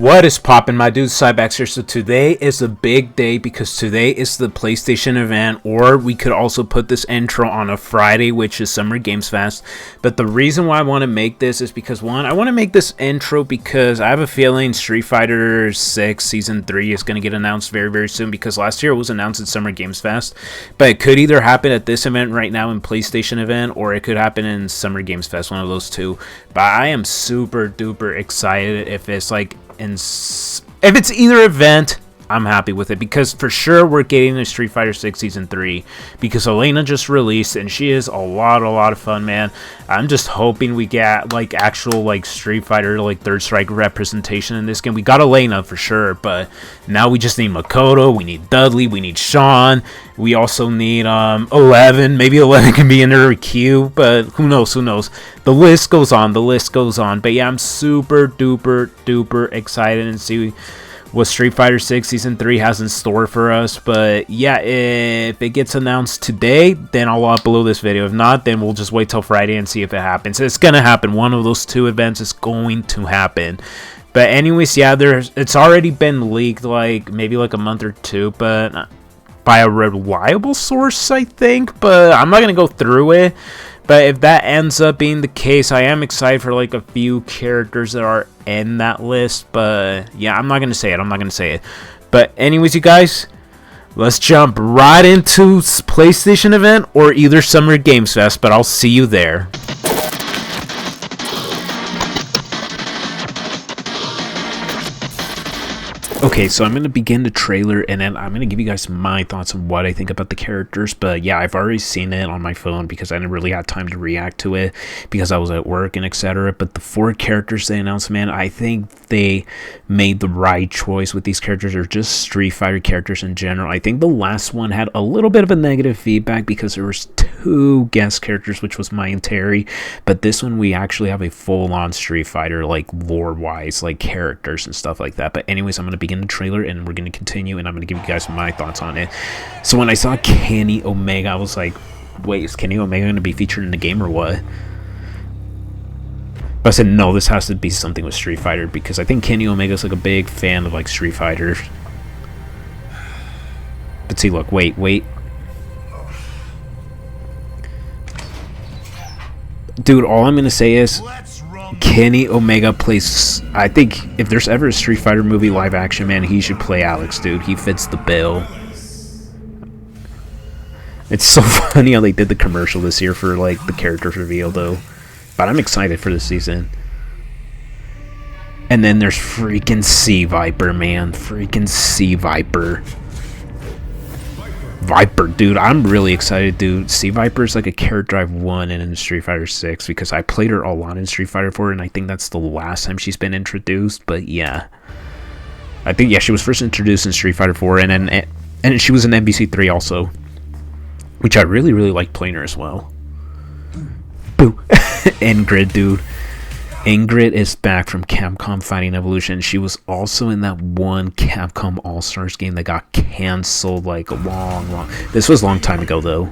What is poppin', my dude? Cybex here. So today is a big day because today is the PlayStation event, or we could also put this intro on a Friday, which is Summer Games Fest. But the reason why I want to make this is because, one, I want to make this intro because I have a feeling Street Fighter 6 Season 3 is going to get announced very, very soon, because last year it was announced at Summer Games Fest. But it could either happen at this event right now in PlayStation event, or it could happen in Summer Games Fest, one of those two. But I am super duper excited if it's like if it's either event. I'm happy with it because for sure we're getting a Street Fighter 6 Season 3 because Elena just released and she is a lot of fun, man. I'm just hoping we get like actual like Street Fighter like Third Strike representation in this game. We got Elena for sure, but now we just need Makoto, we need Dudley, we need Sean. We also need 11. Maybe 11 can be in her queue, but who knows? The list goes on. But yeah, I'm super duper excited and see what Street Fighter 6 Season 3 has in store for us. But yeah, if it gets announced today, then I'll upload this video. If not, then we'll just wait till Friday and see if it happens. It's gonna happen. One of those two events is going to happen. But anyways, yeah, it's already been leaked like maybe like a month or two, but by a reliable source, I think. But I'm not gonna go through it. But if that ends up being the case, I am excited for like a few characters that are in that list. But yeah, I'm not going to say it. But anyways, you guys, let's jump right into PlayStation event or either Summer Games Fest. But I'll see you there. Okay, so I'm going to begin the trailer, and then I'm going to give you guys my thoughts on what I think about the characters. But yeah, I've already seen it on my phone because I didn't really have time to react to it because I was at work and etc. But the 4 characters they announced, man, I think they made the right choice with these characters, or just Street Fighter characters in general. I think the last one had a little bit of a negative feedback because there was 2 guest characters, which was Mai and Terry. But this one, we actually have a full-on Street Fighter, like lore-wise, like characters and stuff like that. But anyways, I'm going to begin the trailer and we're going to continue, and I'm going to give you guys my thoughts on it. So when I saw Kenny Omega, I was like, wait, is Kenny Omega going to be featured in the game or what? But I said, no, this has to be something with Street Fighter because I think Kenny Omega is like a big fan of like Street Fighter. But see, look, wait. Dude, all I'm going to say is Kenny Omega plays, I think if there's ever a Street Fighter movie live action, man, he should play Alex, dude. He fits the bill. It's so funny how they did the commercial this year for like the characters reveal though. But I'm excited for this season. And then there's freaking Sea Viper, man. Freaking Sea Viper. Viper, dude, I'm really excited, dude. Sea Viper is like a character I've won in Street Fighter 6 because I played her a lot in Street Fighter 4, and I think that's the last time she's been introduced. But yeah, I think she was first introduced in Street Fighter 4, and she was in MVC 3 also, which I really like playing her as well. Boo, Ingrid, dude. Ingrid is back from Capcom Fighting Evolution. She was also in that one Capcom All-Stars game that got canceled like a long... This was a long time ago, though.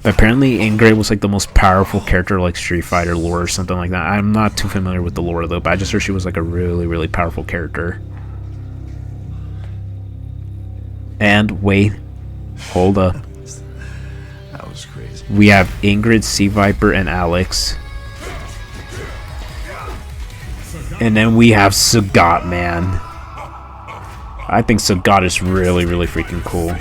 But apparently, Ingrid was like the most powerful character like Street Fighter lore or something like that. I'm not too familiar with the lore, though, but I just heard she was like a really powerful character. And wait. Hold up. That was crazy. We have Ingrid, Sea Viper, and Alex. And then we have Sagat, man. I think Sagat is really freaking cool.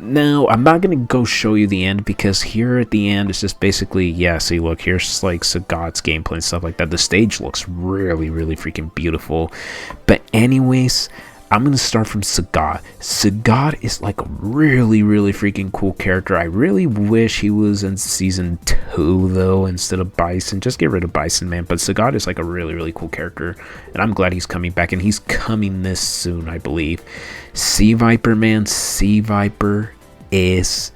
Now, I'm not going to go show you the end because here at the end, it's just basically, yeah, see, look, here's like Sagat's gameplay and stuff like that. The stage looks really freaking beautiful. But anyways, I'm going to start from Sagat. Sagat is like a really freaking cool character. I really wish he was in Season 2, though, instead of Bison. Just get rid of Bison, man. But Sagat is like a really cool character. And I'm glad he's coming back. And he's coming this soon, I believe. Sea Viper, man. Sea Viper is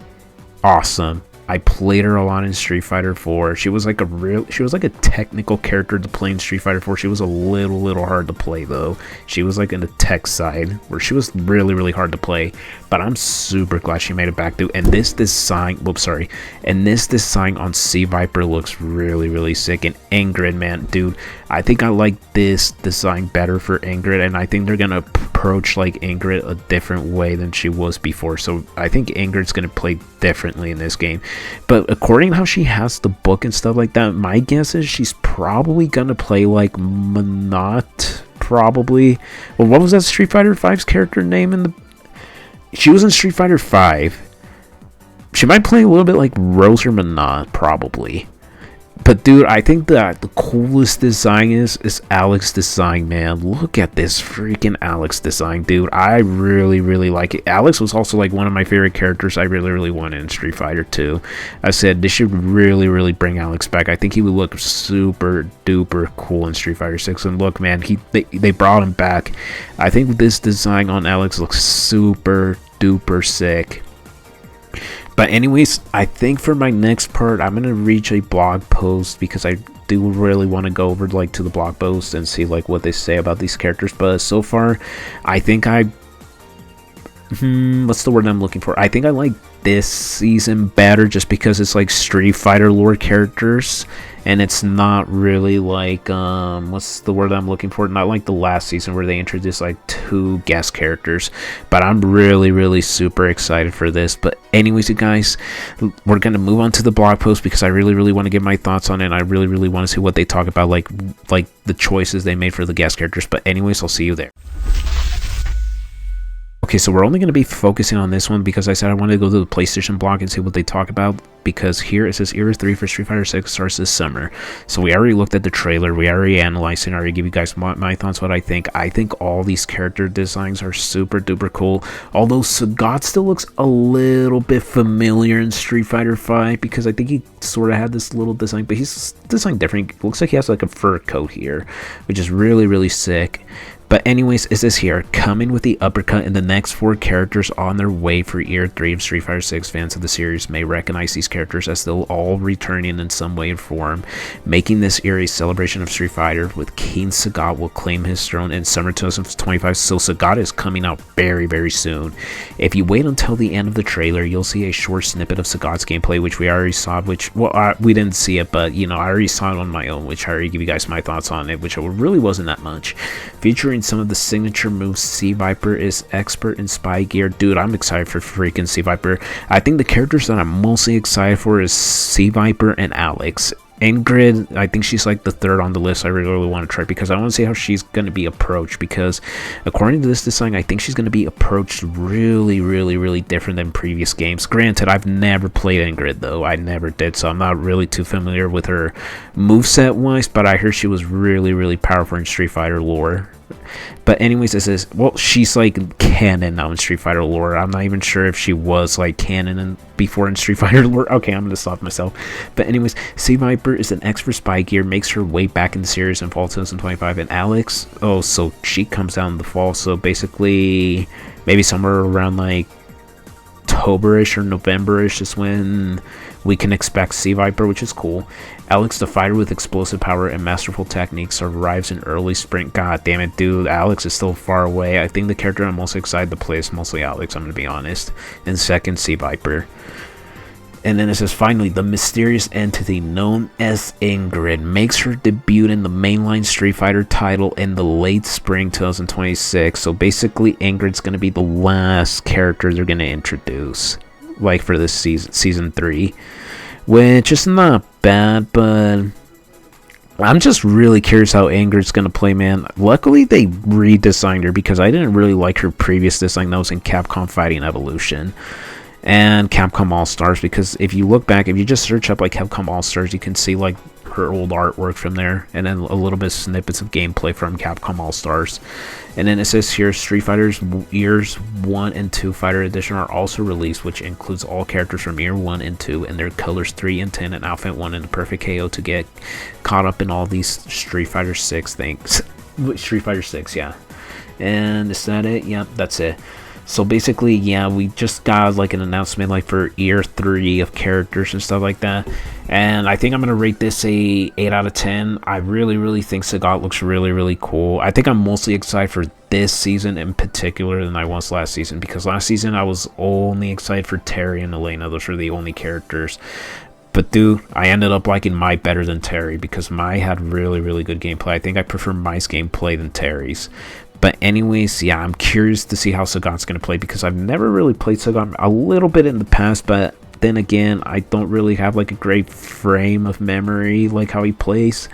awesome. I played her a lot in Street Fighter 4. She was like a technical character to play in Street Fighter 4. She was a little hard to play though. She was like in the tech side where she was really hard to play. But I'm super glad she made it back through. And this design, on Sea Viper looks really sick. And Ingrid, man, dude, I think I like this design better for Ingrid, and I think they're gonna approach like Ingrid a different way than she was before. So I think Ingrid's gonna play differently in this game. But according to how she has the book and stuff like that, my guess is she's probably gonna play like Manat. Probably. Well, what was that Street Fighter 5's character name in the? She was in Street Fighter 5. She might play a little bit like Rose or Manat, probably. But dude, I think that the coolest design is Alex's design, man. Look at this freaking Alex design, dude. I really, really like it. Alex was also like one of my favorite characters I really, really wanted in Street Fighter 2. I said they should really, really bring Alex back. I think he would look super duper cool in Street Fighter 6. And look, man, they brought him back. I think this design on Alex looks super duper sick. But anyways, I think for my next part, I'm going to reach a blog post because I do really want to go over like to the blog post and see like what they say about these characters. But so far, I think what's the word I'm looking for? I think I like this season better just because it's like Street Fighter lore characters and it's not really like what's the word I'm looking for, not like the last season where they introduced like 2 guest characters. But I'm really super excited for this. But anyways, you guys, we're gonna move on to the blog post because I really want to get my thoughts on it, and I really want to see what they talk about, like the choices they made for the guest characters. But anyways, I'll see you there. Okay, so we're only going to be focusing on this one because I said I wanted to go to the PlayStation blog and see what they talk about, because here it says Era 3 for Street Fighter 6 starts this summer. So we already looked at the trailer, we already analyzed it, I already give you guys my thoughts, what I think. I think all these character designs are super duper cool, although Sagat still looks a little bit familiar in Street Fighter 5 because I think he sort of had this little design, but he's designed different. It looks like he has like a fur coat here, which is really sick. But anyways, it says here, coming with the uppercut, and the next 4 characters on their way for Year 3 of Street Fighter 6. Fans of the series may recognize these characters as they'll all returning in some way or form, making this year a celebration of Street Fighter, with King Sagat will claim his throne in summer 2025. So Sagat is coming out very soon. If you wait until the end of the trailer, you'll see a short snippet of Sagat's gameplay, which we already saw, we didn't see it, but you know, I already saw it on my own, which I already give you guys my thoughts on it, which really wasn't that much. Featuring some of the signature moves, C Viper is expert in spy gear. Dude, I'm excited for freaking C Viper. I think the characters that I'm mostly excited for is C Viper and Alex. Ingrid, I think she's like the 3rd on the list I really want to try, because I want to see how she's going to be approached, because according to this design, I think she's going to be approached really different than previous games. Granted, I've never played Ingrid though, I never did, so I'm not really too familiar with her moveset wise, but I heard she was really powerful in Street Fighter lore. But anyways, it says, well, she's like canon now in Street Fighter lore. I'm not even sure if she was like canon before in Street Fighter lore. Okay, I'm gonna stop myself. But anyways, C Viper is an expert spy gear, makes her way back in the series in fall 2025. And Alex, oh, so she comes out in the fall, so basically maybe somewhere around like October-ish or November-ish is when we can expect C Viper, which is cool. Alex, the fighter with explosive power and masterful techniques, arrives in early spring. God damn it, dude. Alex is still far away. I think the character I'm most excited to play is mostly Alex, I'm going to be honest. And second, C Viper. And then it says, finally, the mysterious entity known as Ingrid makes her debut in the mainline Street Fighter title in the late spring 2026. So basically, Ingrid's going to be the last character they're going to introduce, like for this season 3. Which is not bad, but I'm just really curious how Ingrid's gonna play, man. Luckily, they redesigned her because I didn't really like her previous design that was in Capcom Fighting Evolution and Capcom All-Stars, because if you look back, if you just search up like Capcom All-Stars, you can see like her old artwork from there, and then a little bit of snippets of gameplay from Capcom All-Stars. And then it says here, Street Fighter's Years 1 and 2 Fighter Edition are also released, which includes all characters from Year 1 and 2 and their colors 3 and 10 and Outfit 1 and the Perfect KO to get caught up in all these Street Fighter 6 things. Street Fighter 6, yeah. And is that it? Yep, that's it. So basically, yeah, we just got like an announcement like for Year 3 of characters and stuff like that. And I think I'm going to rate this a 8 out of 10. I really think Sagat looks really cool. I think I'm mostly excited for this season in particular than I was last season, because last season I was only excited for Terry and Elena. Those were the only characters. But dude, I ended up liking Mai better than Terry because Mai had really, really good gameplay. I think I prefer Mai's gameplay than Terry's. But anyways, yeah, I'm curious to see how Sagat's going to play because I've never really played Sagat a little bit in the past, but then again, I don't really have like a great frame of memory like how he plays.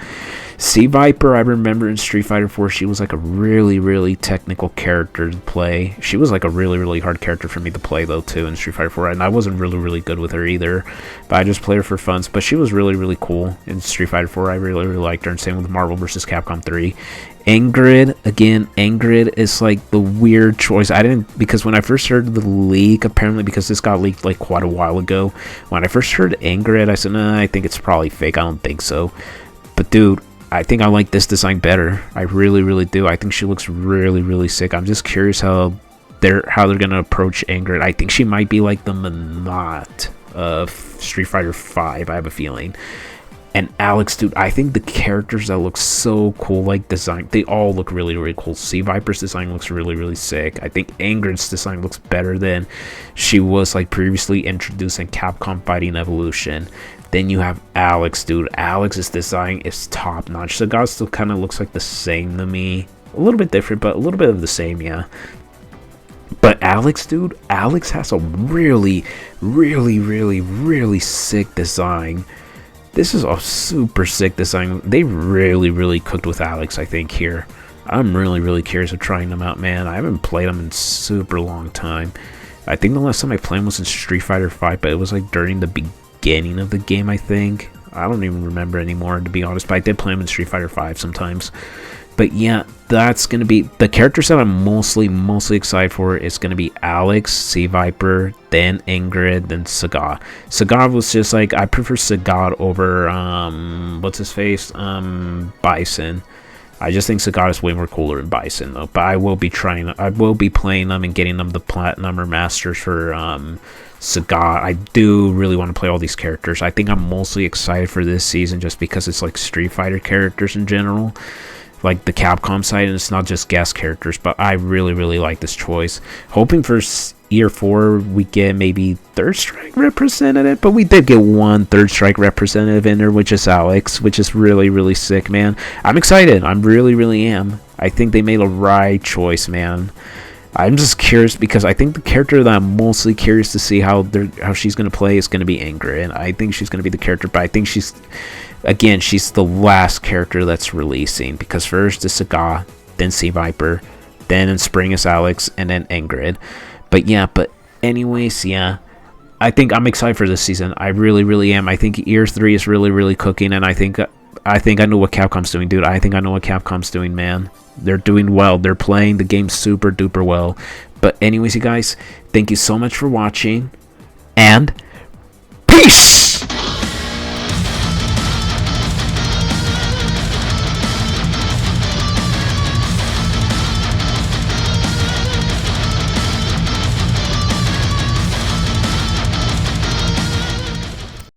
Sea Viper, I remember in Street Fighter 4, she was like a really, really technical character to play. She was like a really, really hard character for me to play though too in Street Fighter 4, and I wasn't really, really good with her either. But I just played her for fun. But she was really, really cool in Street Fighter 4. I really, really liked her, and same with Marvel vs. Capcom 3. Ingrid, again, Ingrid is like the weird choice. I didn't, because when I first heard the leak, apparently because this got leaked like quite a while ago, when I first heard Ingrid, I said, nah, I think it's probably fake. I don't think so. But dude, I think I like this design better. I really, really do. I think she looks really, really sick. I'm just curious how they're gonna approach Ingrid. I think she might be like the Menat of Street Fighter 5. I have a feeling. And Alex, dude, I think the characters that look so cool, like design, they all look really, really cool. Sea Viper's design looks really, really sick. I think Ingrid's design looks better than she was like previously introduced in Capcom Fighting Evolution. Then you have Alex, dude. Alex's design is top notch. Sagat still kind of looks like the same to me. A little bit different, but a little bit of the same, yeah. But Alex, dude, Alex has a really, really, really, really sick design. This is a super sick design. They really, really cooked with Alex, I think, here. I'm really, really curious of trying them out, man. I haven't played them in super long time. I think the last time I played them was in Street Fighter 5, but it was like during the beginning of the game, I think. I don't even remember anymore, to be honest, but I did play them in Street Fighter 5 sometimes. But yeah, that's going to be the characters that I'm mostly excited for. Is going to be Alex, Sea Viper, then Ingrid, then Sagat. Sagat was just like, I prefer Sagat over what's his face, Bison. I just think Sagat is way more cooler than Bison though. But I will be playing them and getting them the platinum or masters for Sagat. I do really want to play all these characters. I think I'm mostly excited for this season just because it's like Street Fighter characters in general, like the Capcom side, and it's not just guest characters. But I really, really like this choice. Hoping for year 4 we get maybe Third Strike representative, but we did get one Third Strike representative in there, which is Alex, which is really, really sick, man. I'm excited. I'm really, really am. I think they made a right choice, man. I'm just curious because I think the character that I'm mostly curious to see how she's going to play is going to be Ingrid. And I think she's going to be the character, but I think she's the last character that's releasing, because first is Sagat, then Sea Viper, then in spring is Alex, and then Ingrid. But yeah, anyways, yeah, I think I'm excited for this season. I really, really am. I think year 3 is really, really cooking, and I think I know what Capcom's doing, dude. I think I know what Capcom's doing, man. They're doing well. They're playing the game super duper well. But anyways, you guys, thank you so much for watching, and